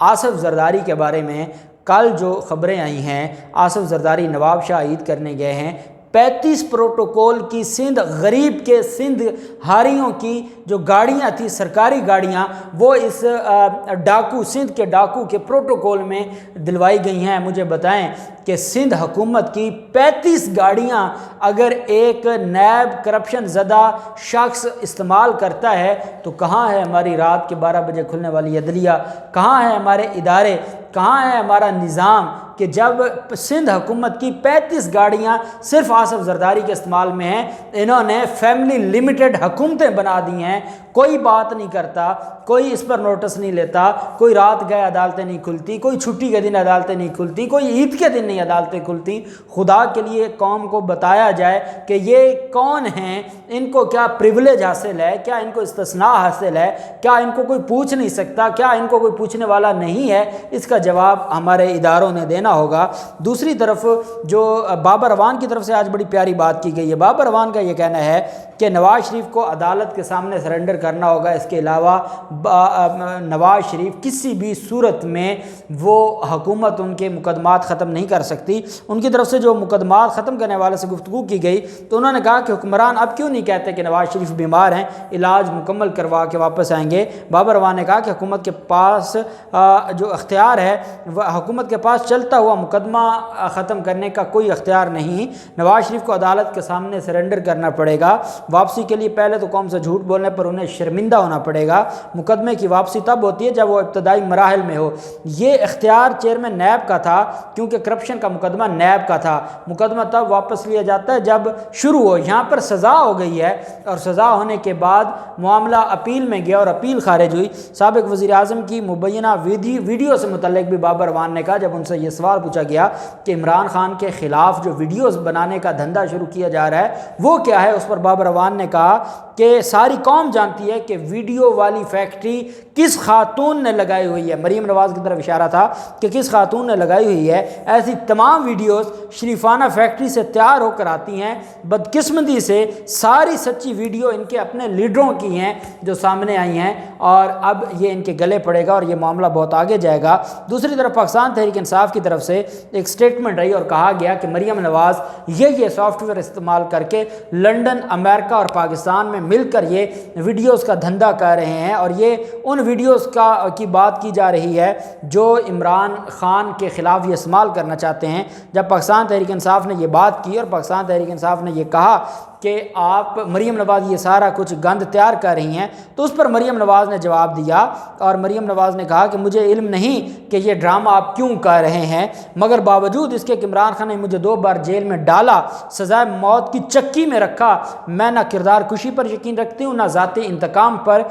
آصف زرداری کے بارے میں کل جو خبریں آئی ہیں، آصف زرداری نواب شاہ عید کرنے گئے ہیں، 35 پروٹوکول کی سندھ غریب کے سندھ ہاریوں کی جو گاڑیاں تھیں، سرکاری گاڑیاں، وہ اس ڈاکو سندھ کے ڈاکو کے پروٹوکول میں دلوائی گئی ہیں۔ مجھے بتائیں کہ سندھ حکومت کی 35 گاڑیاں اگر ایک نیب کرپشن زدہ شخص استعمال کرتا ہے تو کہاں ہے ہماری رات کے 12 بجے کھلنے والی عدلیہ؟ کہاں ہے ہمارے ادارے؟ کہاں ہے ہمارا نظام کہ جب سندھ حکومت کی 35 گاڑیاں صرف آصف زرداری کے استعمال میں ہیں، انہوں نے فیملی لمیٹڈ حکومتیں بنا دی ہیں، کوئی بات نہیں کرتا، کوئی اس پر نوٹس نہیں لیتا، کوئی رات گئے عدالتیں نہیں کھلتی، کوئی چھٹی کے دن عدالتیں نہیں کھلتی، کوئی عید کے دن نہیں عدالتیں کھلتی۔ خدا کے لیے قوم کو بتایا جائے کہ یہ کون ہیں، ان کو کیا پریولیج حاصل ہے، کیا ان کو استثناء حاصل ہے، کیا ان کو کوئی پوچھ نہیں سکتا، کیا ان کو کوئی پوچھنے والا نہیں ہے؟ اس کا جواب ہمارے اداروں نے دینا ہوگا۔ دوسری طرف جو بابر اعوان کی طرف سے آج بڑی پیاری بات کی گئی ہے، بابر اعوان کا یہ کہنا ہے کہ نواز شریف کو عدالت کے سامنے سرنڈر کرنا ہوگا، اس کے علاوہ نواز شریف کسی بھی صورت میں وہ حکومت ان کے مقدمات ختم نہیں کر سکتی۔ ان کی طرف سے جو مقدمات ختم کرنے والے سے گفتگو کی گئی تو انہوں نے کہا کہ حکمران اب کیوں نہیں کہتے کہ نواز شریف بیمار ہیں، علاج مکمل کروا کے واپس آئیں گے۔ بابر اعوان نے کہا کہ حکومت کے پاس جو اختیار ہے، حکومت کے پاس چلتا ہوا مقدمہ ختم کرنے کا کوئی اختیار نہیں، نواز شریف کو عدالت کے سامنے سرنڈر کرنا پڑے گا۔ واپسی کے لیے پہلے تو قوم سے جھوٹ بولنے پر انہیں شرمندہ ہونا پڑے گا۔ مقدمے کی واپسی تب ہوتی ہے جب وہ ابتدائی مراحل میں ہو۔ یہ اختیار چیئرمین نیب کا تھا کیونکہ کرپشن کا مقدمہ نیب کا تھا۔ مقدمہ تب واپس لیا جاتا ہے جب شروع ہو۔ یہاں پر سزا ہو گئی ہے اور سزا ہونے کے بعد معاملہ اپیل میں گیا اور اپیل خارج ہوئی۔ سابق وزیر اعظم کی مبینہ ویڈیو سے متعلق بھی بابر اعوان نے کہا، جب ان سے یہ سوال پوچھا گیا کہ عمران خان کے خلاف جو ویڈیوز بنانے کا دھندا شروع کیا جا رہا ہے وہ کیا ہے، اس پر بابر اعوان نے کہا کہ ساری قوم جانتی ہے کہ ویڈیو والی فیکٹری کس خاتون نے لگائی ہوئی ہے۔ مریم نواز کی طرف اشارہ تھا کہ کس خاتون نے لگائی ہوئی ہے۔ ایسی تمام ویڈیوز شریفانہ فیکٹری سے تیار ہو کر آتی ہیں۔ بدقسمتی سے ساری سچی ویڈیو ان کے اپنے لیڈروں کی ہیں جو سامنے آئی ہیں، اور اب یہ ان کے گلے پڑے گا اور یہ معاملہ بہت آگے جائے گا۔ دوسری طرف پاکستان تحریک انصاف کی طرف سے ایک سٹیٹمنٹ رہی اور کہا گیا کہ مریم نواز یہ سافٹ ویئر استعمال کر کے لنڈن، امریکہ اور پاکستان میں مل کر یہ ویڈیوز کا دھندا کر رہے ہیں، اور یہ ان ویڈیوز کی بات کی جا رہی ہے جو عمران خان کے خلاف یہ استعمال کرنا چاہتے ہیں۔ جب پاکستان تحریک انصاف نے یہ بات کی اور پاکستان تحریک انصاف نے یہ کہا کہ آپ مریم نواز یہ سارا کچھ گند تیار کر رہی ہیں، تو اس پر مریم نواز نے جواب دیا اور مریم نواز نے کہا کہ مجھے علم نہیں کہ یہ ڈرامہ آپ کیوں کر رہے ہیں، مگر باوجود اس کے کہ عمران خان نے مجھے 2 بار جیل میں ڈالا، سزائے موت کی چکی میں رکھا، میں نہ کردار کشی پر یقین رکھتی ہوں نہ ذاتی انتقام پر۔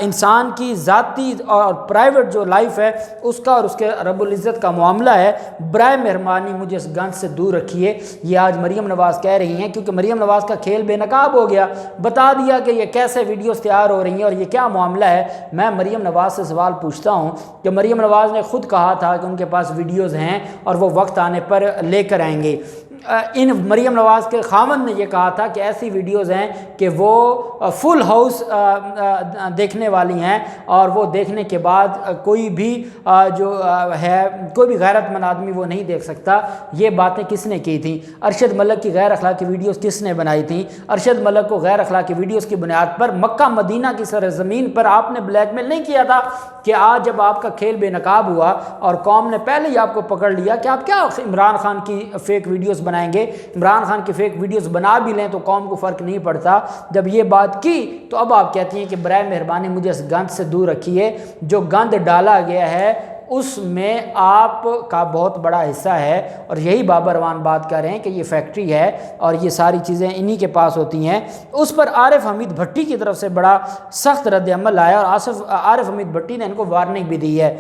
انسان کی ذاتی اور پرائیویٹ جو لائف ہے اس کا اور اس کے رب العزت کا معاملہ ہے، برائے مہربانی مجھے اس گند سے دور رکھیے۔ یہ آج مریم نواز کہہ رہی ہیں کیونکہ مریم نواز کا کھیل بے نقاب ہو گیا، بتا دیا کہ یہ کیسے ویڈیوز تیار ہو رہی ہیں اور یہ کیا معاملہ ہے۔ میں مریم نواز سے سوال پوچھتا ہوں کہ مریم نواز نے خود کہا تھا کہ ان کے پاس ویڈیوز ہیں اور وہ وقت آنے پر لے کر آئیں گے۔ ان مریم نواز کے خاوند نے یہ کہا تھا کہ ایسی ویڈیوز ہیں کہ وہ فل ہاؤس دیکھنے والی ہیں اور وہ دیکھنے کے بعد کوئی بھی جو ہے کوئی بھی غیرت مند آدمی وہ نہیں دیکھ سکتا۔ یہ باتیں کس نے کی تھیں؟ ارشد ملک کی غیر اخلاقی ویڈیوز کس نے بنائی تھیں؟ ارشد ملک کو غیر اخلاقی ویڈیوز کی بنیاد پر مکہ مدینہ کی سرزمین پر آپ نے بلیک میل نہیں کیا تھا کہ آج جب آپ کا کھیل بے نقاب ہوا اور قوم نے پہلے ہی آپ کو پکڑ لیا کہ آپ کیا عمران خان کی فیک ویڈیوز بنائیں گے؟ عمران خان کی فیک ویڈیوز بنا بھی لیں تو قوم کو فرق نہیں پڑتا۔ جب یہ بات کی تو اب آپ کہتی ہیں کہ برائے مہربانی مجھے اس گند سے دور رکھیے۔ جو گند ڈالا گیا ہے اس میں آپ کا بہت بڑا حصہ ہے، اور یہی بابر اعوان بات کر رہے ہیں کہ یہ فیکٹری ہے اور یہ ساری چیزیں انہی کے پاس ہوتی ہیں۔ اس پر عارف حمید بھٹی کی طرف سے بڑا سخت رد عمل آیا اور عارف حمید بھٹی نے ان کو وارننگ بھی دی ہے۔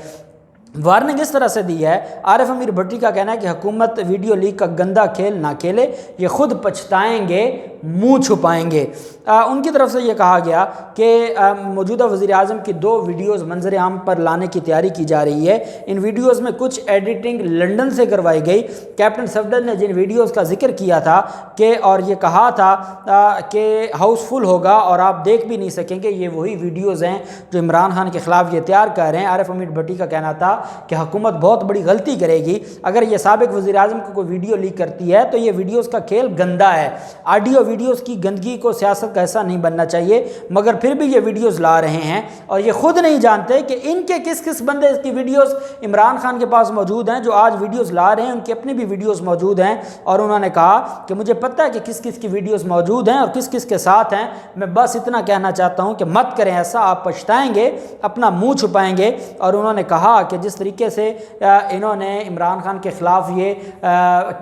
وارننگ اس طرح سے دی ہے، عارف امیر بھٹی کا کہنا ہے کہ حکومت ویڈیو لیک کا گندا کھیل نہ کھیلے، یہ خود پچھتائیں گے، منہ چھپائیں گے۔ ان کی طرف سے یہ کہا گیا کہ موجودہ وزیر اعظم کی 2 ویڈیوز منظر عام پر لانے کی تیاری کی جا رہی ہے۔ ان ویڈیوز میں کچھ ایڈیٹنگ لنڈن سے کروائی گئی۔ کیپٹن صفدر نے جن ویڈیوز کا ذکر کیا تھا اور یہ کہا تھا کہ ہاؤس فل ہوگا اور آپ دیکھ بھی نہیں سکیں گے، یہ وہی ویڈیوز ہیں جو عمران خان کے خلاف یہ تیار کر رہے ہیں۔ عارف امیر بھٹی کا کہنا تھا کہ حکومت بہت بڑی غلطی کرے گی اگر یہ سابق وزیر اعظم کو کوئی ویڈیو لیک کرتی ہے، تو یہ ویڈیوز کا کھیل گندا ہے۔ آڈیو ویڈیوز کی گندگی کو سیاست کا حصہ نہیں بننا چاہیے، مگر پھر بھی یہ ویڈیوز لا رہے ہیں اور یہ خود نہیں جانتے کہ ان کے کس کس بندے کی ویڈیوز عمران خان کے پاس موجود ہیں۔ جو آج ویڈیوز لا رہے ہیں ان کی اپنی بھی ویڈیوز موجود ہیں، اور انہوں نے کہا کہ مجھے پتہ ہے کہ کس کس کی ویڈیوز موجود ہیں اور کس کس کے ساتھ ہیں۔ میں بس اتنا کہنا چاہتا ہوں کہ مت کریں ایسا، آپ پچھتائیں گے، اپنا منہ چھپائیں گے۔ اور انہوں نے کہا کہ جس طریقے سے انہوں نے عمران خان کے خلاف یہ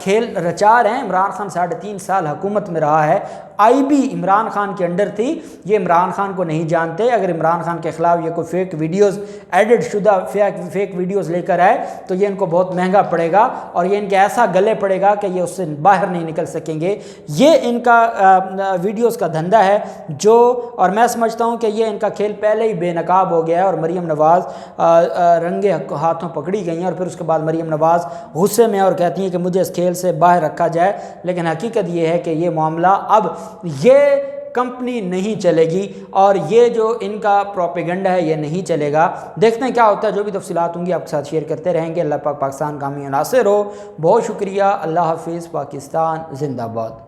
کھیل رچا رہے ہیں، عمران خان 3.5 سال حکومت میں رہا ہے، آئی بی عمران خان کے انڈر تھی، یہ عمران خان کو نہیں جانتے۔ اگر عمران خان کے خلاف یہ کوئی فیک ویڈیوز، ایڈٹ شدہ فیک ویڈیوز لے کر آئے تو یہ ان کو بہت مہنگا پڑے گا، اور یہ ان کے ایسا گلے پڑے گا کہ یہ اس سے باہر نہیں نکل سکیں گے۔ یہ ان کا ویڈیوز کا دھندا ہے اور میں سمجھتا ہوں کہ یہ ان کا کھیل پہلے ہی بے نقاب ہو گیا ہے، اور مریم نواز رنگے ہاتھوں پکڑی گئی ہیں، اور پھر اس کے بعد مریم نواز غصے میں اور کہتی ہیں کہ مجھے اس کھیل سے باہر رکھا جائے۔ لیکن حقیقت یہ ہے کہ یہ معاملہ اب یہ کمپنی نہیں چلے گی، اور یہ جو ان کا پروپیگنڈا ہے یہ نہیں چلے گا۔ دیکھتے ہیں کیا ہوتا ہے، جو بھی تفصیلات ہوں گی آپ کے ساتھ شیئر کرتے رہیں گے۔ اللہ پاک پاکستان کا حامی و ناصر ہو۔ بہت شکریہ، اللہ حافظ، پاکستان زندہ باد۔